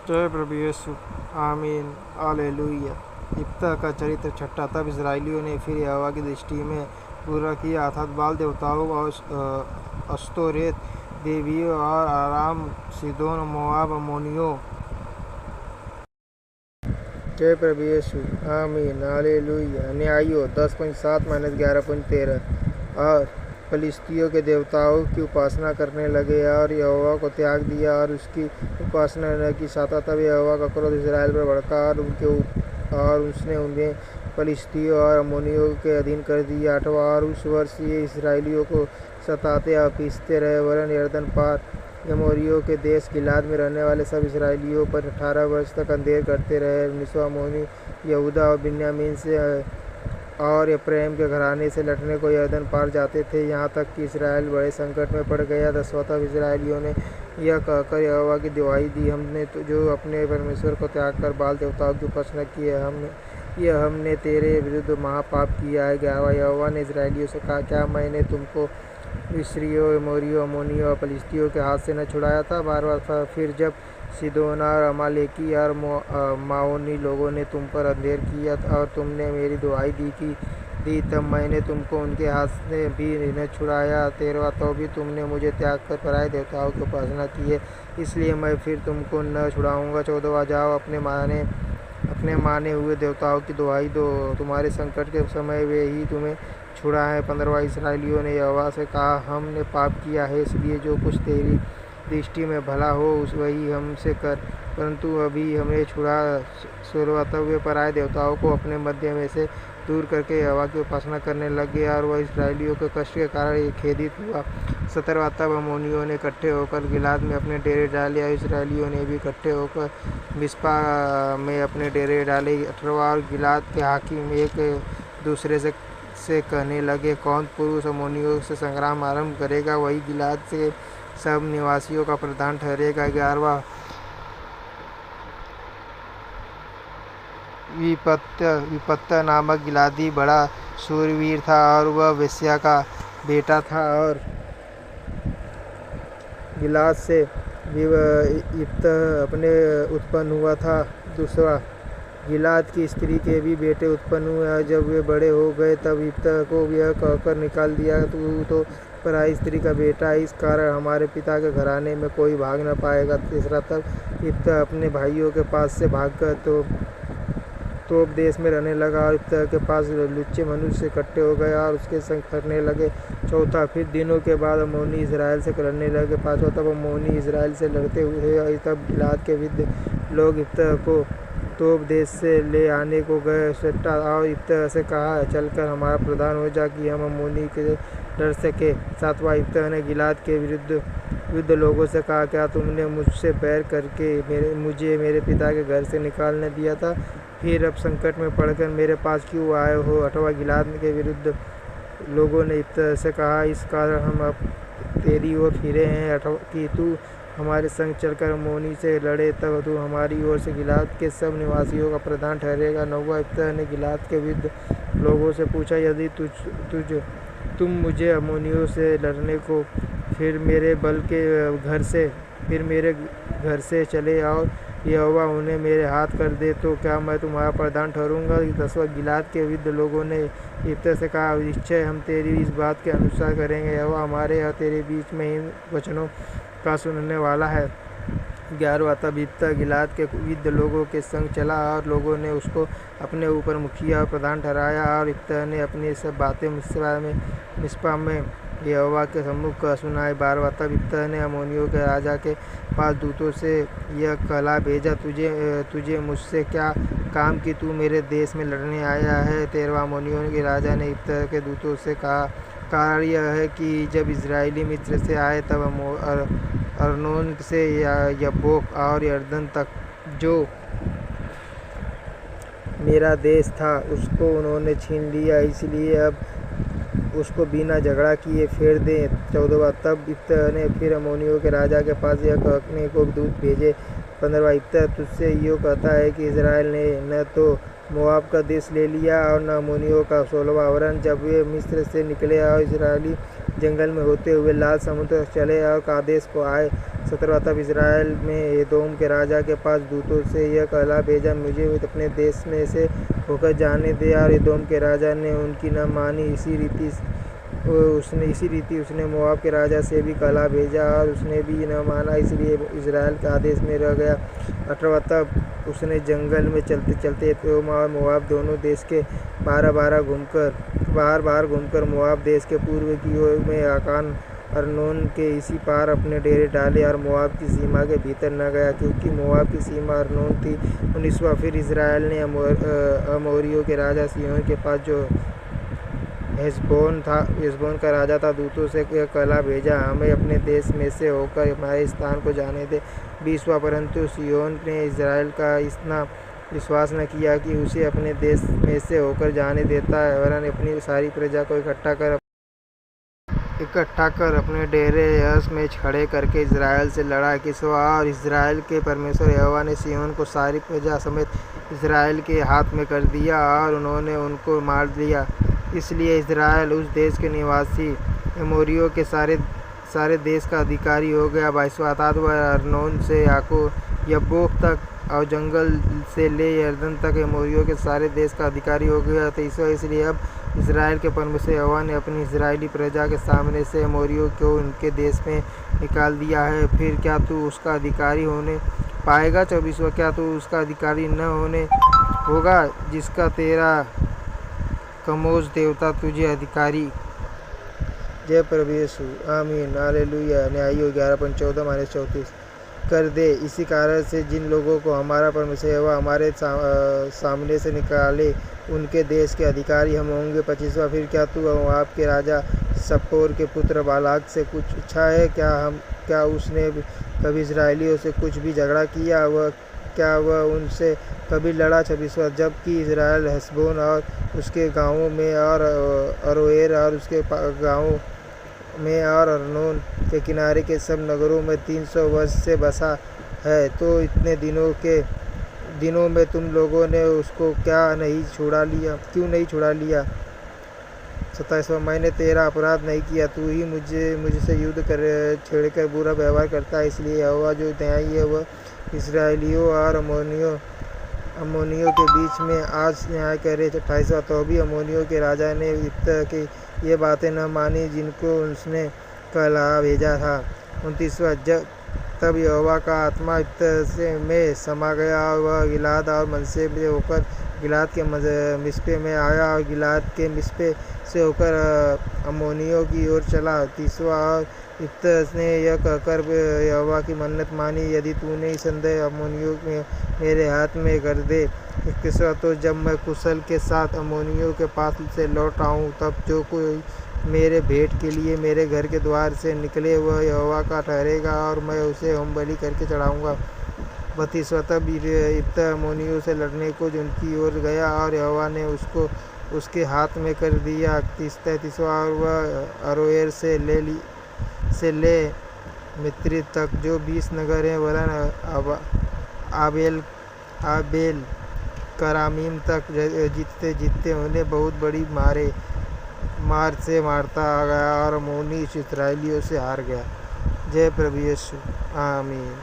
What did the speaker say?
जय प्रभु यीशु। आमीन। हालेलुया। इब्ता का चरित्र छठा। तब इजराइलियों ने फिर यहोवा की दृष्टि में बुरा किया, अर्थात बाल देवताओं और अस्तोरेत देवियों और आराम, सीदोन, मोआब, अम्मोनियों। जय प्रभु यीशु। आमीन। हालेलुया। न्यायियों 10.7-11.13। और फलिस्तियों के देवताओं की उपासना करने लगे और यहोवा को त्याग दिया और उसकी उपासना न की। तब यहोवा का क्रोध इस्राएल पर भड़का और उसने उन्हें फलिस्तियों और अम्मोनियों के अधीन कर दिया। 8वां। और उस वर्ष ये इसराइलियों को सताते और पीसते रहे, वरन यरदन पार एमोरियों के देश गिलाद में रहने वाले सब इसराइलियों पर 18 वर्ष तक अंधेर करते रहे। 19वां। अम्मोनी यहूदा और बिन्यामीन से और एप्रैम के घराने से लड़ने को यरदन पार जाते थे, यहाँ तक कि इसराइल बड़े संकट में पड़ गया। 10वां। तब इसराइलियों ने यह कहकर यहोवा की दुहाई दी, हमने तो जो अपने परमेश्वर को त्याग कर बाल देवताओं की उपासना की है, हमने तेरे विरुद्ध महापाप किया है। 11वां। यहोवा ने इसराइलियों से कहा, क्या मैंने तुमको मिस्रियों, एमोरियों, अम्मोनियों और फलिस्तियों के हाथ से न छुड़ाया था? 12वां। फिर जब सीदोन और अमालेकी और माओनी लोगों ने तुम पर अंधेर किया और तुमने मेरी दुहाई दी, तब मैंने तुमको उनके हाथ से भी न छुड़ाया। 13वां। तो भी तुमने मुझे त्याग कर पराए देवताओं की उपासना की है, इसलिए मैं फिर तुमको न छुड़ाऊँगा। 14वां। जाओ, अपने माने हुए देवताओं की दुहाई दो, तुम्हारे संकट के समय वे ही तुम्हें छुड़ाएं। 15वां। इसराइलियों ने यहोवा से कहा, हमने पाप किया है, इसलिए जो कुछ तेरी दृष्टि में भला हो वही हमसे कर, परंतु अभी हमें छुड़ा। 16वां। तब वे पराए देवताओं को अपने मध्य में से दूर करके यहोवा की उपासना करने लगे और वह इसराइलियों के कष्ट के कारण खेदित हुआ। 17वां। तब अम्मोनियों ने इकट्ठे होकर गिलाद में अपने डेरे डाले और इसराइलियों ने भी इकट्ठे होकर मिस्पा में अपने डेरे डाले। 18वां। और गिलाद के हाकिम एक दूसरे से कहने लगे, कौन पुरुष अम्मोनियों से संग्राम आरंभ करेगा, वही गिलाद से सब निवासियों का प्रधान ठहरेगा। 11वां। विपत्ता नामक गिलादी बड़ा शूरवीर था और वह वेश्या का बेटा था और गिलाद से इब्ता अपने उत्पन्न हुआ था। 2वां। गिलाद की स्त्री के भी बेटे उत्पन्न हुए और जब वे बड़े हो गए तब इब्ता को यह कहकर निकाल दिया, तू तो पराई स्त्री का बेटा है, इस कारण हमारे पिता के घराने में कोई भाग न पाएगा। 3वां। तब इब्ता अपने भाइयों के पास से भागकर तोब देश में रहने लगा और इब्ता के पास लुच्चे मनुष्य इकट्ठे हो गए और उसके संग करने लगे। 4वां। फिर दिनों के बाद अम्मोनी इसराइल से लड़ने लगे। 5वां। तब अम्मोनी इसराइल से लड़ते हुए तब गिलाद के विद्ध लोग इब्ता को तोब देश से ले आने को गए। 6वां। और इब्ता से कहा, चलकर हमारा प्रधान हो जा कि हम अम्मोनी के डर सके। 7वां। इब्ता ने गिलाद के विरुद्ध लोगों से कहा, क्या तुमने मुझसे बैर करके मुझे मेरे पिता के घर से निकालने दिया था? फिर अब संकट में पड़कर मेरे पास क्यों आए हो? 8वां। गिलाद के विरुद्ध लोगों ने इब्ता से कहा, इस कारण हम अब तेरी ओर फिरे हैं कि तू हमारे संग चलकर अम्मोनी से लड़े, तब तू हमारी ओर से गिलाद के सब निवासियों का प्रधान ठहरेगा। 9वां। इब्ता ने गिलाद के विरुद्ध लोगों से पूछा, यदि तुम मुझे अम्मोनियों से लड़ने को फिर मेरे घर से चले और यहोवा उन्हें मेरे हाथ कर दे, तो क्या मैं तुम्हारा प्रधान ठहरूंगा? 10वां। गिलाद के विरुद्ध लोगों ने इब्ता से कहा, निश्चय हम तेरी इस बात के अनुसार करेंगे, यहोवा हमारे और तेरे बीच में इन वचनों का सुनने वाला है। 11वां। तब इब्ता गिलाद के विरुद्ध लोगों के संग चला और लोगों ने उसको अपने ऊपर मुखिया और प्रधान ठहराया और इब्ता ने अपनी सब बातें मिस्पा में यहोवा के सम्मुख सुनाई। 12वां। तब इब्ता ने अम्मोनियों के राजा के पास दूतों से यह कहला भेजा, तुझे मुझसे क्या काम कि तू मेरे देश में लड़ने आया है? 13वां। अम्मोनियों के राजा ने इब्ता के दूतों से कहा, कारण यह है कि जब इजराइली मिस्र से आए तब अर्नोन से यब्बोक और यरदन तक जो मेरा देश था उसको उन्होंने छीन लिया, इसलिए अब उसको बिना झगड़ा किए फेर दें। 14वां। तब इब्ता ने फिर अम्मोनियों के राजा के पास यह कहने को दूत भेजे। 15वां। इब्ता तुझसे यूँ कहता है कि इजराइल ने न तो मोआब का देश ले लिया और अम्मोनियों का 16वां वरन जब वे मिस्र से निकले और इजरायली जंगल में होते हुए लाल समुद्र तक चले और कादेश को आए 17 तब इजराइल में एदोम के राजा के पास दूतों से यह कहला भेजा, मुझे अपने देश में से होकर जाने दे। और एदोम के राजा ने उनकी न मानी। इसी रीति उसने मोआब के राजा से भी कहला भेजा और उसने भी न माना, इसलिए इजराइल के आदेश में रह गया। 18 तब उसने जंगल में चलते चलते एदोम और मोआब दोनों देश के बाहर घूमकर मोआब देश के पूर्व की ओर में आकान अर्नोन के इसी पार अपने डेरे डाले और मोआब की सीमा के भीतर न गया, क्योंकि मोआब की सीमा अर्नोन थी। 19वां फिर इजराइल ने अमोरियों के राजा सिय्योन के पास, जो हेशबोन का राजा था, दूतों से कहला भेजा, हमें अपने देश में से होकर हमारे स्थान को जाने दे। 20वां परंतु सिय्योन ने इजराइल का इतना विश्वास न किया कि उसे अपने देश में से होकर जाने देता है, वरन अपनी सारी प्रजा को इकट्ठा कर अपने डेरे यहस में खड़े करके इजराइल से लड़ा। 21वां और इजराइल के परमेश्वर यहोवा ने सिय्योन को सारी प्रजा समेत इजराइल के हाथ में कर दिया और उन्होंने उनको मार दिया। इसलिए इजराइल उस देश के निवासी एमोरियों के सारे देश का अधिकारी हो गया। 22वां अर्थात वह अर्नोन से यब्बोक तक और जंगल से ले यरदन तक एमोरियों के सारे देश का अधिकारी हो गया। 23वां इसलिए अब इजराइल के परमेश्वर यहोवा ने अपनी इजराइली प्रजा के सामने से एमोरियों को उनके देश में निकाल दिया है। फिर क्या तू उसका अधिकारी होने पाएगा? 24वां क्या तू उसका अधिकारी न होने होगा, जिसका तेरा कमोज देवता तुझे अधिकारी। जय प्रभु यीशु, आमीन, हालेलुया। न्यायियों 11:14-34 कर दे। इसी कारण से जिन लोगों को हमारा परमेश्वर यहोवा हमारे सामने से निकाले, उनके देश के अधिकारी हम होंगे। 25वां फिर क्या तू मोआब के राजा सप्पोर के पुत्र बालाक से कुछ इच्छा है? क्या उसने कभी इजराइलियों से कुछ भी झगड़ा किया? क्या वह उनसे कभी लड़ा? 26वां जबकि इजराइल हेशबोन और उसके गाँवों में और अरोएर और उसके गाँवों में और अर्नोन के किनारे के सब नगरों में 300 वर्ष से बसा है, तो इतने दिनों में तुम लोगों ने उसको क्यों नहीं छुड़ा लिया? 27वां मैंने तेरा अपराध नहीं किया, तू ही मुझसे युद्ध छेड़कर बुरा व्यवहार करता है। इसलिए यहोवा जो न्यायी है वह इस्राएलियों और अम्मोनियों के बीच में आज न्याय करे। 28वां तो भी अम्मोनियों के राजा ने इब्ता की ये बातें न मानी जिनको उसने कहला भेजा था। 29वां तब यहोवा का आत्मा इब्ता में समा गया और वह गिलाद और मनसे से होकर गिलाद के मिस्पे में आया और गिलाद के मिस्पे से होकर अम्मोनियों की ओर चला। 30वां और इब्ता ने यह कहकर यहोवा की मन्नत मानी, यदि तूने निसन्देह अम्मोनियों में मेरे हाथ में कर दे। 31वां तो जब मैं कुशल के साथ अम्मोनियों के पास से लौट आऊँ, तब जो कोई मेरे भेंट के लिए मेरे घर के द्वार से निकले वह यहोवा का ठहरेगा और मैं उसे होम बलि करके चढ़ाऊँगा। 32वां तब इब्ता अम्मोनियों से लड़ने को उनकी ओर गया और यहोवा ने उसको उसके हाथ में कर दिया। 33वां और वह अरोएर से ले मित्री तक जो 20 नगर हैं, वरन आबेल करामीम तक जीतते उन्हें बहुत बड़ी मार से मारता आ गया और अम्मोनी इस्राएलियों से हार गया। जय प्रभु यीशु, आमीन।